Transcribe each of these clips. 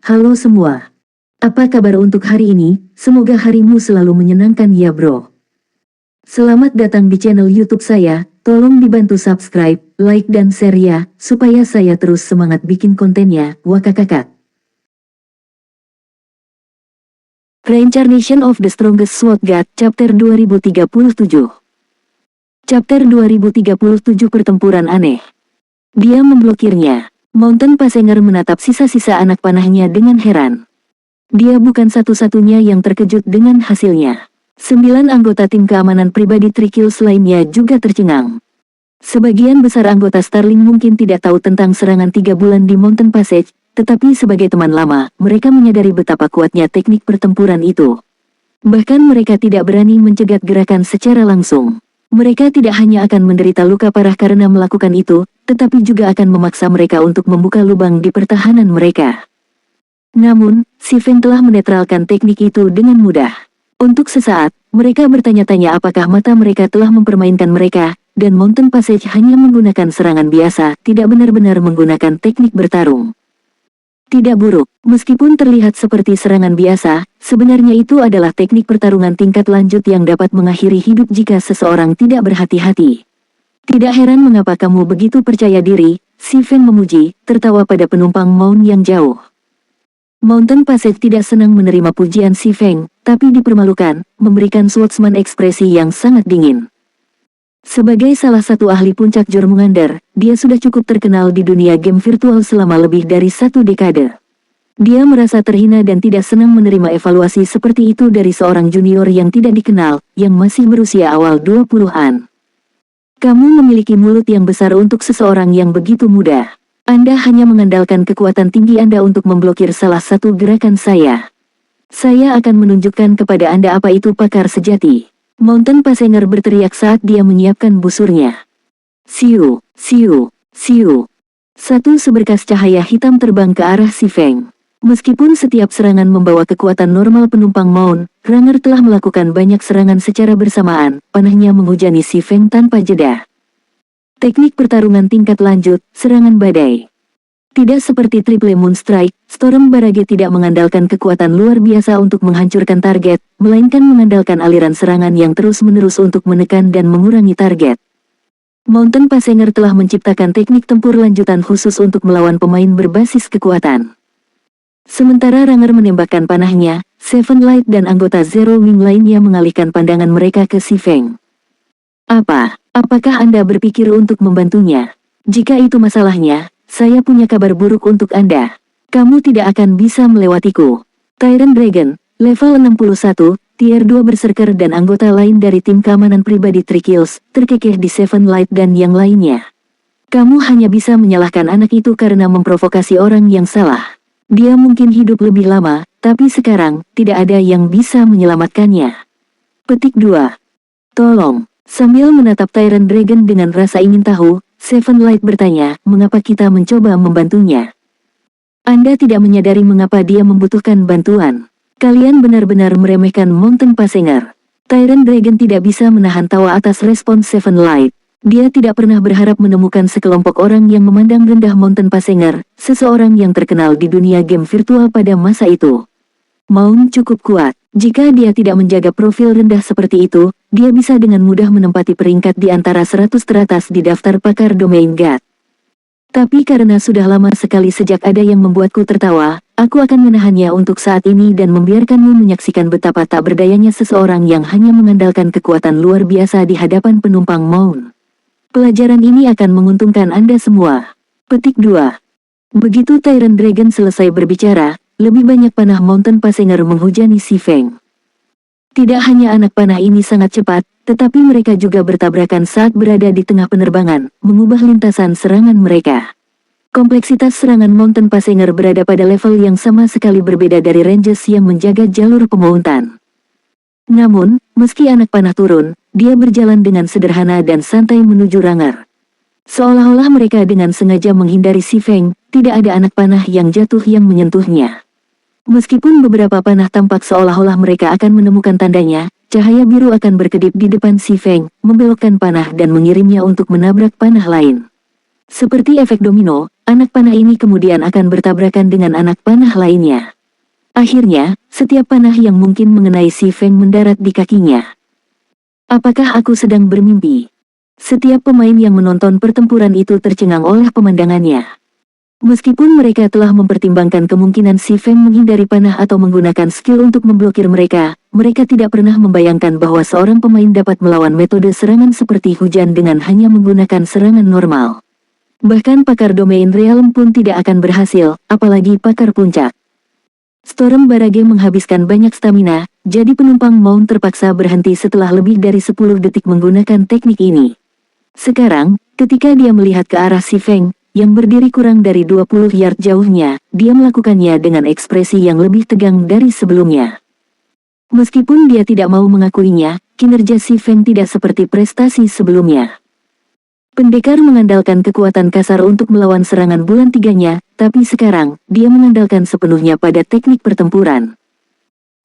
Halo semua. Apa kabar untuk hari ini? Semoga harimu selalu menyenangkan ya bro. Selamat datang di channel YouTube saya. Tolong dibantu subscribe, like dan share ya, supaya saya terus semangat bikin kontennya. Wakakakak. Reincarnation of the Strongest Sword God, Chapter 2037. Chapter 2037 Pertempuran Aneh. Dia memblokirnya. Mountain Passenger menatap sisa-sisa anak panahnya dengan heran. Dia bukan satu-satunya yang terkejut dengan hasilnya. 9 anggota tim keamanan pribadi Trikills lainnya juga tercengang. Sebagian besar anggota Starling mungkin tidak tahu tentang serangan 3 bulan di Mountain Passage, tetapi sebagai teman lama, mereka menyadari betapa kuatnya teknik pertempuran itu. Bahkan mereka tidak berani mencegat gerakan secara langsung. Mereka tidak hanya akan menderita luka parah karena melakukan itu, tetapi juga akan memaksa mereka untuk membuka lubang di pertahanan mereka. Namun, Si Feng telah menetralkan teknik itu dengan mudah. Untuk sesaat, mereka bertanya-tanya apakah mata mereka telah mempermainkan mereka, dan Mountain Passage hanya menggunakan serangan biasa, tidak benar-benar menggunakan teknik bertarung. Tidak buruk, meskipun terlihat seperti serangan biasa, sebenarnya itu adalah teknik pertarungan tingkat lanjut yang dapat mengakhiri hidup jika seseorang tidak berhati-hati. Tidak heran mengapa kamu begitu percaya diri, Si Feng memuji, tertawa pada penumpang Maun yang jauh. Mountain Passage tidak senang menerima pujian Si Feng, tapi dipermalukan, memberikan swordsman ekspresi yang sangat dingin. Sebagai salah satu ahli puncak Jormungandr, dia sudah cukup terkenal di dunia game virtual selama lebih dari 1 dekade. Dia merasa terhina dan tidak senang menerima evaluasi seperti itu dari seorang junior yang tidak dikenal, yang masih berusia awal 20-an. Kamu memiliki mulut yang besar untuk seseorang yang begitu muda. Anda hanya mengandalkan kekuatan tinggi Anda untuk memblokir salah satu gerakan saya. Saya akan menunjukkan kepada Anda apa itu pakar sejati. Mountain Passenger berteriak saat dia menyiapkan busurnya. Siu, siu, siu. Satu seberkas cahaya hitam terbang ke arah Si Feng. Meskipun setiap serangan membawa kekuatan normal penumpang Maun, Ranger telah melakukan banyak serangan secara bersamaan, panahnya menghujani Si Feng tanpa jeda. Teknik pertarungan tingkat lanjut, serangan badai. Tidak seperti Triple Moon Strike, Storm Barrage tidak mengandalkan kekuatan luar biasa untuk menghancurkan target, melainkan mengandalkan aliran serangan yang terus-menerus untuk menekan dan mengurangi target. Mountain Passenger telah menciptakan teknik tempur lanjutan khusus untuk melawan pemain berbasis kekuatan. Sementara Ranger menembakkan panahnya, Seven Light dan anggota Zero Wing lainnya mengalihkan pandangan mereka ke Si Feng. Apakah Anda berpikir untuk membantunya? Jika itu masalahnya, saya punya kabar buruk untuk Anda. Kamu tidak akan bisa melewatiku. Tyrant Dragon, level 61, tier 2 berserker dan anggota lain dari tim keamanan pribadi Trikills, terkekeh di Seven Light dan yang lainnya. Kamu hanya bisa menyalahkan anak itu karena memprovokasi orang yang salah. Dia mungkin hidup lebih lama, tapi sekarang, tidak ada yang bisa menyelamatkannya. Petik 2. Tolong. Sambil menatap Tyrant Dragon dengan rasa ingin tahu, Seven Light bertanya, mengapa kita mencoba membantunya? Anda tidak menyadari mengapa dia membutuhkan bantuan. Kalian benar-benar meremehkan Mountain Passenger. Tyrant Dragon tidak bisa menahan tawa atas respons Seven Light. Dia tidak pernah berharap menemukan sekelompok orang yang memandang rendah Mountain Passenger, seseorang yang terkenal di dunia game virtual pada masa itu. Maun cukup kuat. Jika dia tidak menjaga profil rendah seperti itu, dia bisa dengan mudah menempati peringkat di antara 100 teratas di daftar pakar domain God. Tapi karena sudah lama sekali sejak ada yang membuatku tertawa, aku akan menahannya untuk saat ini dan membiarkanmu menyaksikan betapa tak berdayanya seseorang yang hanya mengandalkan kekuatan luar biasa di hadapan penumpang Maun. Pelajaran ini akan menguntungkan Anda semua. Petik 2. Begitu Tyrant Dragon selesai berbicara, lebih banyak panah Mountain Passenger menghujani Si Feng. Tidak hanya anak panah ini sangat cepat, tetapi mereka juga bertabrakan saat berada di tengah penerbangan, mengubah lintasan serangan mereka. Kompleksitas serangan Mountain Passenger berada pada level yang sama sekali berbeda dari ranges yang menjaga jalur pemautan. Namun, meski anak panah turun, dia berjalan dengan sederhana dan santai menuju Ranger. Seolah-olah mereka dengan sengaja menghindari Si Feng, tidak ada anak panah yang jatuh yang menyentuhnya. Meskipun beberapa panah tampak seolah-olah mereka akan menemukan tandanya, cahaya biru akan berkedip di depan Si Feng, membelokkan panah dan mengirimnya untuk menabrak panah lain. Seperti efek domino, anak panah ini kemudian akan bertabrakan dengan anak panah lainnya. Akhirnya, setiap panah yang mungkin mengenai si Feng mendarat di kakinya. Apakah aku sedang bermimpi? Setiap pemain yang menonton pertempuran itu tercengang oleh pemandangannya. Meskipun mereka telah mempertimbangkan kemungkinan si Feng menghindari panah atau menggunakan skill untuk memblokir mereka, mereka tidak pernah membayangkan bahwa seorang pemain dapat melawan metode serangan seperti hujan dengan hanya menggunakan serangan normal. Bahkan pakar domain realm pun tidak akan berhasil, apalagi pakar puncak. Storm Barage menghabiskan banyak stamina, jadi penumpang Mount terpaksa berhenti setelah lebih dari 10 detik menggunakan teknik ini. Sekarang, ketika dia melihat ke arah si Feng, yang berdiri kurang dari 20 yard jauhnya, dia melakukannya dengan ekspresi yang lebih tegang dari sebelumnya. Meskipun dia tidak mau mengakuinya, kinerja si Feng tidak seperti prestasi sebelumnya. Pendekar mengandalkan kekuatan kasar untuk melawan serangan bulan tiganya, tapi sekarang, dia mengandalkan sepenuhnya pada teknik pertempuran.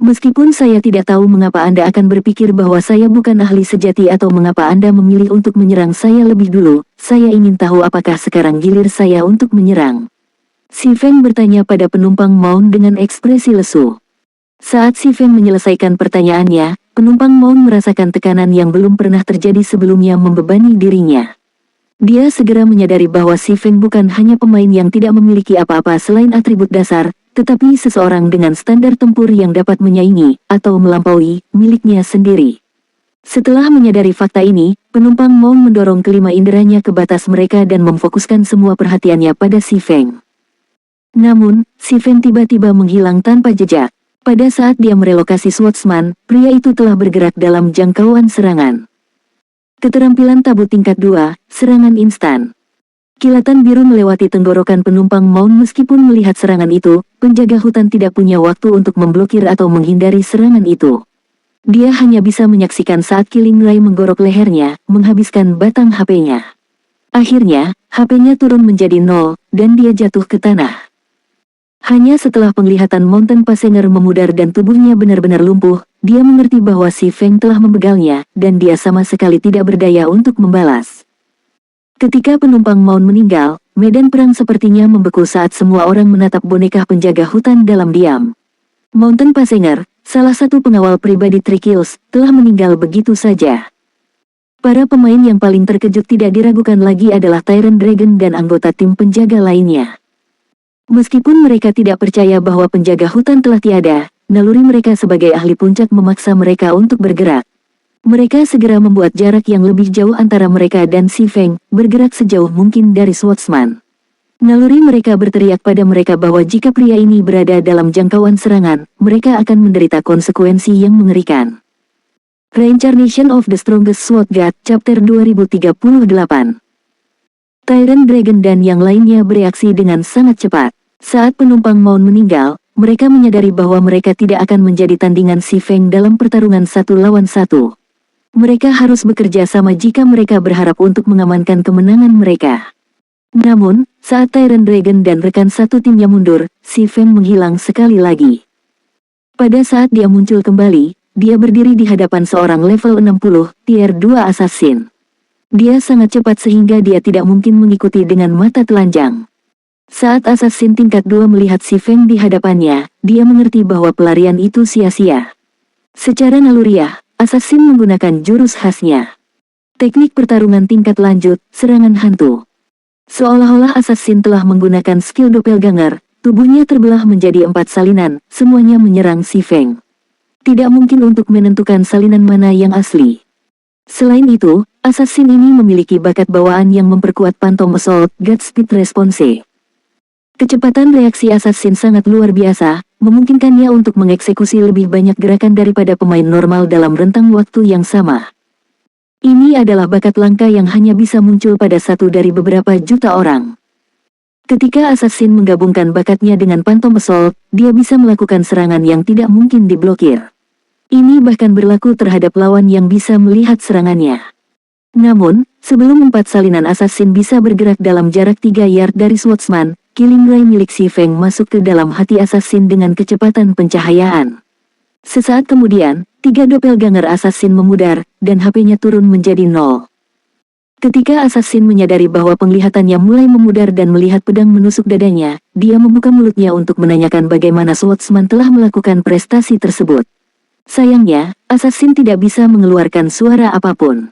Meskipun saya tidak tahu mengapa Anda akan berpikir bahwa saya bukan ahli sejati atau mengapa Anda memilih untuk menyerang saya lebih dulu, saya ingin tahu apakah sekarang gilir saya untuk menyerang. Si Feng bertanya pada penumpang Mount dengan ekspresi lesu. Saat si Feng menyelesaikan pertanyaannya, penumpang Mount merasakan tekanan yang belum pernah terjadi sebelumnya membebani dirinya. Dia segera menyadari bahwa si Feng bukan hanya pemain yang tidak memiliki apa-apa selain atribut dasar, tetapi seseorang dengan standar tempur yang dapat menyaingi, atau melampaui, miliknya sendiri. Setelah menyadari fakta ini, penumpang Mount mendorong kelima inderanya ke batas mereka dan memfokuskan semua perhatiannya pada si Feng. Namun, si Feng tiba-tiba menghilang tanpa jejak. Pada saat dia merelokasi swordsman, pria itu telah bergerak dalam jangkauan serangan. Keterampilan tabu tingkat 2, serangan instan. Kilatan biru melewati tenggorokan penumpang Mount meskipun melihat serangan itu, penjaga hutan tidak punya waktu untuk memblokir atau menghindari serangan itu. Dia hanya bisa menyaksikan saat Killing Ray menggorok lehernya, menghabiskan batang HP-nya. Akhirnya, HP-nya turun menjadi 0, dan dia jatuh ke tanah. Hanya setelah penglihatan Mountain Passenger memudar dan tubuhnya benar-benar lumpuh, dia mengerti bahwa si Feng telah membegalnya, dan dia sama sekali tidak berdaya untuk membalas. Ketika penumpang Mount meninggal, medan perang sepertinya membeku saat semua orang menatap boneka penjaga hutan dalam diam. Mountain Passenger, salah satu pengawal pribadi Trikills, telah meninggal begitu saja. Para pemain yang paling terkejut tidak diragukan lagi adalah Tyrant Dragon dan anggota tim penjaga lainnya. Meskipun mereka tidak percaya bahwa penjaga hutan telah tiada, naluri mereka sebagai ahli puncak memaksa mereka untuk bergerak. Mereka segera membuat jarak yang lebih jauh antara mereka dan si Feng, bergerak sejauh mungkin dari swordsman. Naluri mereka berteriak pada mereka bahwa jika pria ini berada dalam jangkauan serangan, mereka akan menderita konsekuensi yang mengerikan. Reincarnation of the Strongest Sword God, Chapter 2038. Tyrant Dragon dan yang lainnya bereaksi dengan sangat cepat. Saat penumpang Mount meninggal, mereka menyadari bahwa mereka tidak akan menjadi tandingan si Feng dalam pertarungan 1 lawan 1. Mereka harus bekerja sama jika mereka berharap untuk mengamankan kemenangan mereka. Namun, saat Tyrant Dragon dan rekan satu timnya mundur, si Feng menghilang sekali lagi. Pada saat dia muncul kembali, dia berdiri di hadapan seorang level 60, tier 2 assassin. Dia sangat cepat sehingga dia tidak mungkin mengikuti dengan mata telanjang. Saat assassin tingkat 2 melihat si Feng di hadapannya, dia mengerti bahwa pelarian itu sia-sia. Secara naluriah, assassin menggunakan jurus khasnya. Teknik pertarungan tingkat lanjut, serangan hantu. Seolah-olah assassin telah menggunakan skill doppelganger, tubuhnya terbelah menjadi 4 salinan, semuanya menyerang si Feng. Tidak mungkin untuk menentukan salinan mana yang asli. Selain itu, assassin ini memiliki bakat bawaan yang memperkuat Phantom Assault, God Speed Response. Kecepatan reaksi assassin sangat luar biasa, memungkinkannya untuk mengeksekusi lebih banyak gerakan daripada pemain normal dalam rentang waktu yang sama. Ini adalah bakat langka yang hanya bisa muncul pada satu dari beberapa juta orang. Ketika assassin menggabungkan bakatnya dengan Phantom Assault, dia bisa melakukan serangan yang tidak mungkin diblokir. Ini bahkan berlaku terhadap lawan yang bisa melihat serangannya. Namun, sebelum 4 salinan assassin bisa bergerak dalam jarak 3 yard dari swordsman, Killing Ray milik si Feng masuk ke dalam hati assassin dengan kecepatan pencahayaan. Sesaat kemudian, 3 doppelganger assassin memudar, dan HP-nya turun menjadi 0. Ketika assassin menyadari bahwa penglihatannya mulai memudar dan melihat pedang menusuk dadanya, dia membuka mulutnya untuk menanyakan bagaimana swordsman telah melakukan prestasi tersebut. Sayangnya, assassin tidak bisa mengeluarkan suara apapun.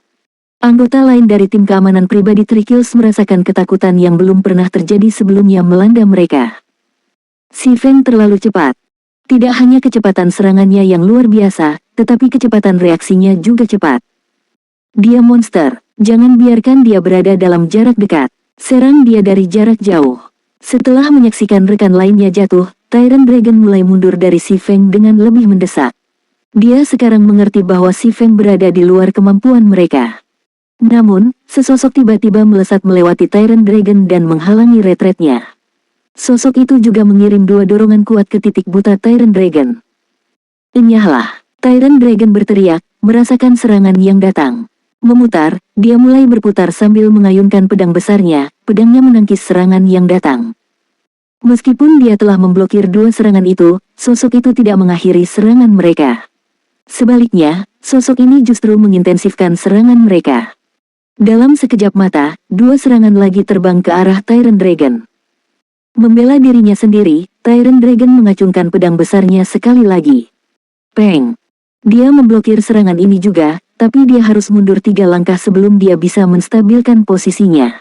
Anggota lain dari tim keamanan pribadi Trikills merasakan ketakutan yang belum pernah terjadi sebelumnya melanda mereka. Si Feng terlalu cepat. Tidak hanya kecepatan serangannya yang luar biasa, tetapi kecepatan reaksinya juga cepat. Dia monster. Jangan biarkan dia berada dalam jarak dekat. Serang dia dari jarak jauh. Setelah menyaksikan rekan lainnya jatuh, Tyrant Dragon mulai mundur dari si Feng dengan lebih mendesak. Dia sekarang mengerti bahwa si Feng berada di luar kemampuan mereka. Namun, sesosok tiba-tiba melesat melewati Tyrant Dragon dan menghalangi retretnya. Sosok itu juga mengirim dua dorongan kuat ke titik buta Tyrant Dragon. Enyahlah! Tyrant Dragon berteriak, merasakan serangan yang datang. Memutar, dia mulai berputar sambil mengayunkan pedang besarnya, pedangnya menangkis serangan yang datang. Meskipun dia telah memblokir dua serangan itu, sosok itu tidak mengakhiri serangan mereka. Sebaliknya, sosok ini justru mengintensifkan serangan mereka. Dalam sekejap mata, dua serangan lagi terbang ke arah Tyrant Dragon. Membela dirinya sendiri, Tyrant Dragon mengacungkan pedang besarnya sekali lagi. Peng! Dia memblokir serangan ini juga, tapi dia harus mundur 3 langkah sebelum dia bisa menstabilkan posisinya.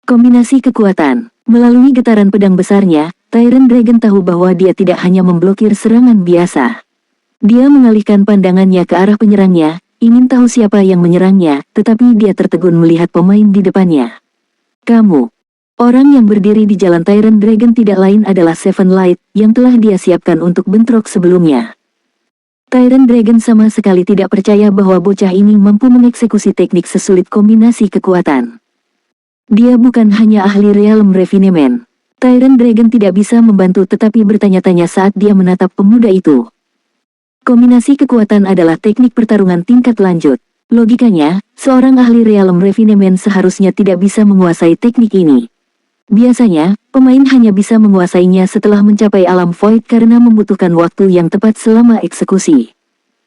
Kombinasi kekuatan. Melalui getaran pedang besarnya, Tyrant Dragon tahu bahwa dia tidak hanya memblokir serangan biasa. Dia mengalihkan pandangannya ke arah penyerangnya, ingin tahu siapa yang menyerangnya, tetapi dia tertegun melihat pemain di depannya. Kamu. Orang yang berdiri di jalan Tyrant Dragon tidak lain adalah Seven Light, yang telah dia siapkan untuk bentrok sebelumnya. Tyrant Dragon sama sekali tidak percaya bahwa bocah ini mampu mengeksekusi teknik sesulit kombinasi kekuatan. Dia bukan hanya ahli Realm Refinement. Tyrant Dragon tidak bisa membantu tetapi bertanya-tanya saat dia menatap pemuda itu. Kombinasi kekuatan adalah teknik pertarungan tingkat lanjut. Logikanya, seorang ahli Realm Refinement seharusnya tidak bisa menguasai teknik ini. Biasanya, pemain hanya bisa menguasainya setelah mencapai alam void karena membutuhkan waktu yang tepat selama eksekusi.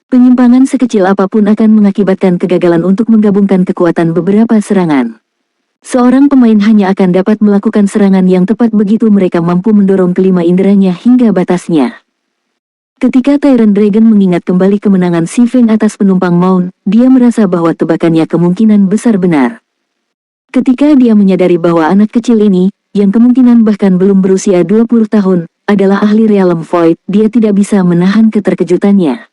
Penyimpangan sekecil apapun akan mengakibatkan kegagalan untuk menggabungkan kekuatan beberapa serangan. Seorang pemain hanya akan dapat melakukan serangan yang tepat begitu mereka mampu mendorong kelima inderanya hingga batasnya. Ketika Tyrant Dragon mengingat kembali kemenangan si Feng atas penumpang Maun, dia merasa bahwa tebakannya kemungkinan besar benar. Ketika dia menyadari bahwa anak kecil ini, yang kemungkinan bahkan belum berusia 20 tahun, adalah ahli Realm Void, dia tidak bisa menahan keterkejutannya.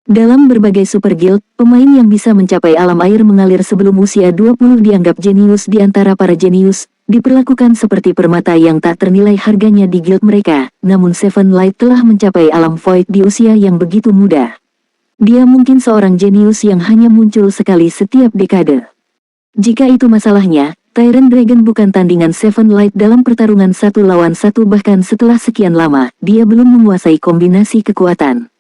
Dalam berbagai super guild, pemain yang bisa mencapai alam air mengalir sebelum usia 20 dianggap jenius di antara para jenius, diperlakukan seperti permata yang tak ternilai harganya di guild mereka, namun Seven Light telah mencapai alam void di usia yang begitu muda. Dia mungkin seorang jenius yang hanya muncul sekali setiap dekade. Jika itu masalahnya, Tyrant Dragon bukan tandingan Seven Light dalam pertarungan 1 lawan 1 bahkan setelah sekian lama, dia belum menguasai kombinasi kekuatan.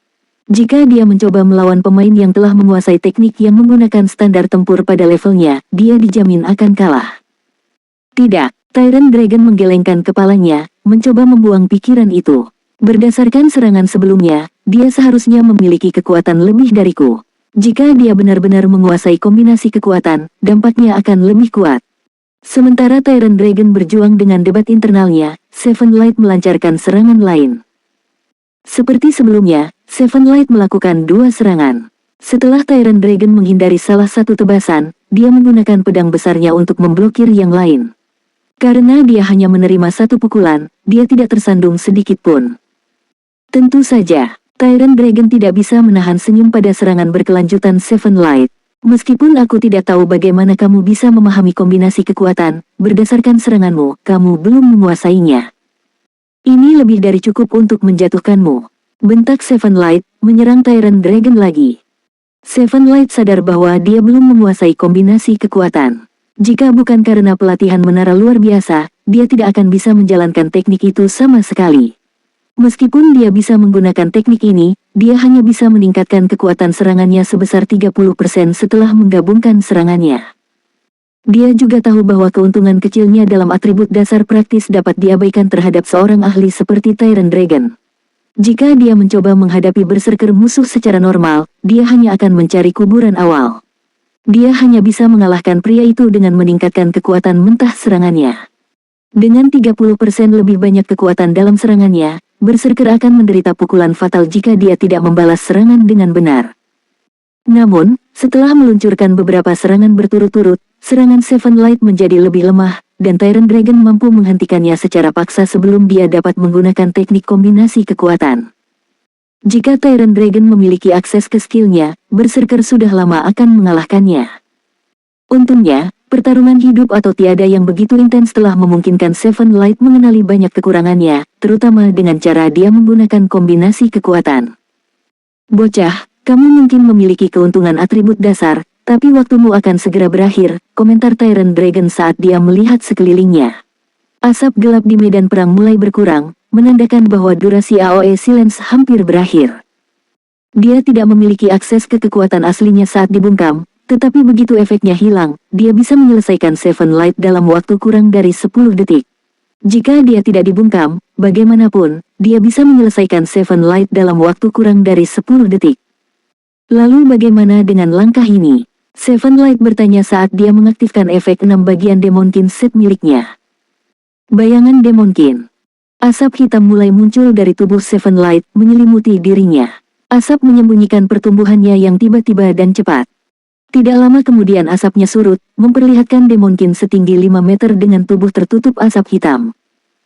Jika dia mencoba melawan pemain yang telah menguasai teknik yang menggunakan standar tempur pada levelnya, dia dijamin akan kalah. Tidak, Tyrant Dragon menggelengkan kepalanya, mencoba membuang pikiran itu. Berdasarkan serangan sebelumnya, dia seharusnya memiliki kekuatan lebih dariku. Jika dia benar-benar menguasai kombinasi kekuatan, dampaknya akan lebih kuat. Sementara Tyrant Dragon berjuang dengan debat internalnya, Seven Light melancarkan serangan lain. Seperti sebelumnya, Seven Light melakukan 2 serangan. Setelah Tyrant Dragon menghindari salah satu tebasan, dia menggunakan pedang besarnya untuk memblokir yang lain. Karena dia hanya menerima 1 pukulan, dia tidak tersandung sedikit pun. Tentu saja, Tyrant Dragon tidak bisa menahan senyum pada serangan berkelanjutan Seven Light. Meskipun aku tidak tahu bagaimana kamu bisa memahami kombinasi kekuatan, berdasarkan seranganmu, kamu belum menguasainya. Ini lebih dari cukup untuk menjatuhkanmu. Bentak Seven Light, menyerang Tyrant Dragon lagi. Seven Light sadar bahwa dia belum menguasai kombinasi kekuatan. Jika bukan karena pelatihan menara luar biasa, dia tidak akan bisa menjalankan teknik itu sama sekali. Meskipun dia bisa menggunakan teknik ini, dia hanya bisa meningkatkan kekuatan serangannya sebesar 30% setelah menggabungkan serangannya. Dia juga tahu bahwa keuntungan kecilnya dalam atribut dasar praktis dapat diabaikan terhadap seorang ahli seperti Tyrant Dragon. Jika dia mencoba menghadapi berserker musuh secara normal, dia hanya akan mencari kuburan awal. Dia hanya bisa mengalahkan pria itu dengan meningkatkan kekuatan mentah serangannya. Dengan 30% lebih banyak kekuatan dalam serangannya, Berserker akan menderita pukulan fatal jika dia tidak membalas serangan dengan benar. Namun, setelah meluncurkan beberapa serangan berturut-turut, serangan Seven Light menjadi lebih lemah, dan Tyrant Dragon mampu menghentikannya secara paksa sebelum dia dapat menggunakan teknik kombinasi kekuatan. Jika Tyrant Dragon memiliki akses ke skillnya, Berserker sudah lama akan mengalahkannya. Untungnya, pertarungan hidup atau tiada yang begitu intens telah memungkinkan Seven Light mengenali banyak kekurangannya, terutama dengan cara dia menggunakan kombinasi kekuatan. Bocah, kamu mungkin memiliki keuntungan atribut dasar, tapi waktumu akan segera berakhir, komentar Tyrant Dragon saat dia melihat sekelilingnya. Asap gelap di medan perang mulai berkurang, menandakan bahwa durasi AoE Silence hampir berakhir. Dia tidak memiliki akses ke kekuatan aslinya saat dibungkam, tetapi begitu efeknya hilang, dia bisa menyelesaikan Seven Light dalam waktu kurang dari 10 detik. Jika dia tidak dibungkam, bagaimanapun, dia bisa menyelesaikan Seven Light dalam waktu kurang dari 10 detik. Lalu bagaimana dengan langkah ini? Seven Light bertanya saat dia mengaktifkan efek 6 bagian Demonkin set miliknya. Bayangan Demonkin. Asap hitam mulai muncul dari tubuh Seven Light, menyelimuti dirinya. Asap menyembunyikan pertumbuhannya yang tiba-tiba dan cepat. Tidak lama kemudian asapnya surut, memperlihatkan Demonkin setinggi 5 meter dengan tubuh tertutup asap hitam.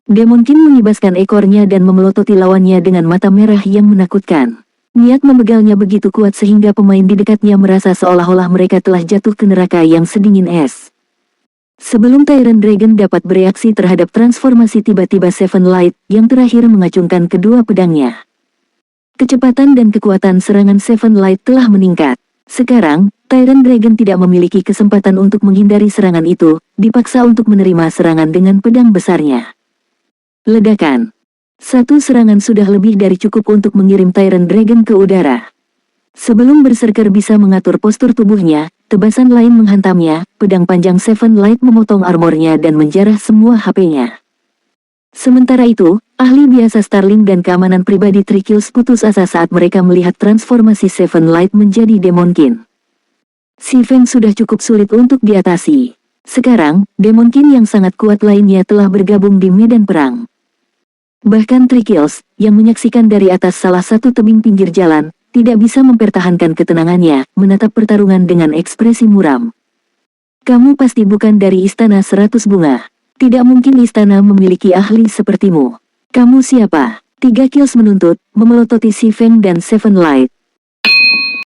Demonkin mengibaskan ekornya dan memelototi lawannya dengan mata merah yang menakutkan. Niat membegalnya begitu kuat sehingga pemain di dekatnya merasa seolah-olah mereka telah jatuh ke neraka yang sedingin es. Sebelum Tyrant Dragon dapat bereaksi terhadap transformasi tiba-tiba Seven Light, yang terakhir mengacungkan kedua pedangnya. Kecepatan dan kekuatan serangan Seven Light telah meningkat. Sekarang, Tyrant Dragon tidak memiliki kesempatan untuk menghindari serangan itu, dipaksa untuk menerima serangan dengan pedang besarnya. Ledakan. Satu serangan sudah lebih dari cukup untuk mengirim Tyrant Dragon ke udara. Sebelum Berserker bisa mengatur postur tubuhnya, tebasan lain menghantamnya, pedang panjang Seven Light memotong armornya dan menjarah semua HP-nya. Sementara itu, ahli biasa Starling dan keamanan pribadi Trikills putus asa saat mereka melihat transformasi Seven Light menjadi Demonkin. Si Feng sudah cukup sulit untuk diatasi. Sekarang, Demonkin yang sangat kuat lainnya telah bergabung di medan perang. Bahkan Trikills, yang menyaksikan dari atas salah satu tebing pinggir jalan, tidak bisa mempertahankan ketenangannya, menatap pertarungan dengan ekspresi muram. Kamu pasti bukan dari Istana 100 Bunga. Tidak mungkin istana memiliki ahli sepertimu. Kamu siapa? 3 Kills menuntut, memelototi Si Feng dan Seven Light.